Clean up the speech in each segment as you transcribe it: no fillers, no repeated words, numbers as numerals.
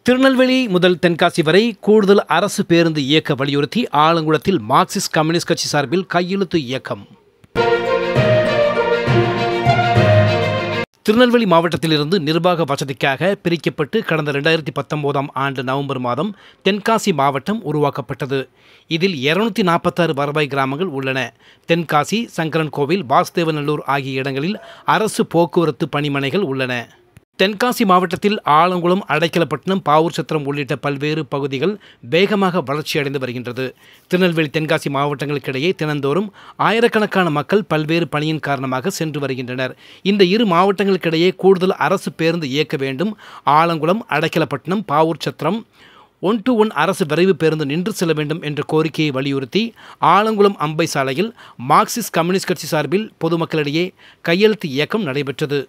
திருநெல்வேலி முதல் தென்காசி வரை கூடுதல் அரசு பேருந்து இயக்க வலியுறுத்தி ஆலங்குளத்தில் மார்க்சிஸ்ட் கம்யூனிஸ்ட் கட்சி சார்பில் கையெழுத்து இயக்கம். திருநெல்வேலி மாவட்டத்திலிருந்து நிர்வாக வசதிக்காக பிரிக்கப்பட்டு கடந்த 2019ஆம் ஆண்டு நவம்பர் மாதம் தென்காசி மாவட்டம் உருவாக்கப்பட்டது. இதில் 246 வருவாய் கிராமங்கள் உள்ளன. தென்காசி, சங்கரன்கோவில், வாசுதேவநல்லூர் ஆகிய இடங்களில் அரசு போக்குவரத்து பணிமனைகள் உள்ளன. தென்காசி மாவட்டத்தில் ஆலங்குளம், அடைக்கலப்பட்டினம், பாவூர் சத்திரம் உள்ளிட்ட பல்வேறு பகுதிகள் வேகமாக வளர்ச்சியடைந்து வருகின்றது. திருநெல்வேலி, தென்காசி மாவட்டங்களுக்கிடையே தினந்தோறும் ஆயிரக்கணக்கான மக்கள் பல்வேறு பணியின் காரணமாக சென்று வருகின்றனர். இந்த இரு மாவட்டங்களுக்கிடையே கூடுதல் அரசு பேருந்து இயக்க வேண்டும். ஆலங்குளம், அடைக்கலப்பட்டினம், பாவூர் சத்திரம் 1-to-1 அரசு விரைவு பேருந்து நின்று செல்ல வேண்டும் என்ற கோரிக்கையை வலியுறுத்தி ஆலங்குளம் அம்பை சாலையில் மார்க்சிஸ்ட் கம்யூனிஸ்ட் கட்சி சார்பில் பொதுமக்களிடையே கையெழுத்து இயக்கம் நடைபெற்றது.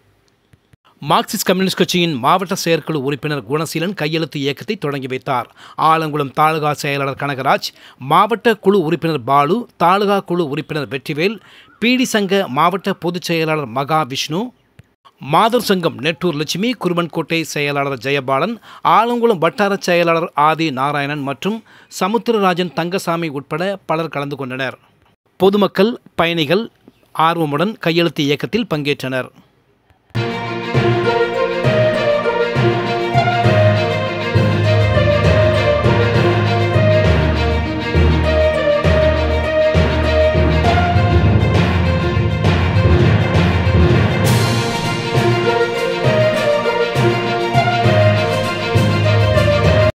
மார்க்சிஸ்ட் கம்யூனிஸ்ட் கட்சியின் மாவட்ட செயற்குழு உறுப்பினர் குணசீலன் கையெழுத்து இயக்கத்தை தொடங்கி வைத்தார். ஆலங்குளம் தாலுகா செயலாளர் கனகராஜ், மாவட்ட குழு உறுப்பினர் பாலு, தாலுகா குழு உறுப்பினர் வெற்றிவேல், பிடி சங்க மாவட்ட பொதுச் செயலாளர் மகா விஷ்ணு, மாதர் சங்கம் நெட்டூர் லட்சுமி, குருவன்கோட்டை செயலாளர் ஜெயபாலன், ஆலங்குளம் வட்டார செயலாளர் ஆதி நாராயணன் மற்றும் சமுத்திரராஜன் தங்கசாமி உட்பட பலர் கலந்து கொண்டனர். பொதுமக்கள், பயணிகள் ஆர்வமுடன் கையெழுத்து இயக்கத்தில் பங்கேற்றனர்.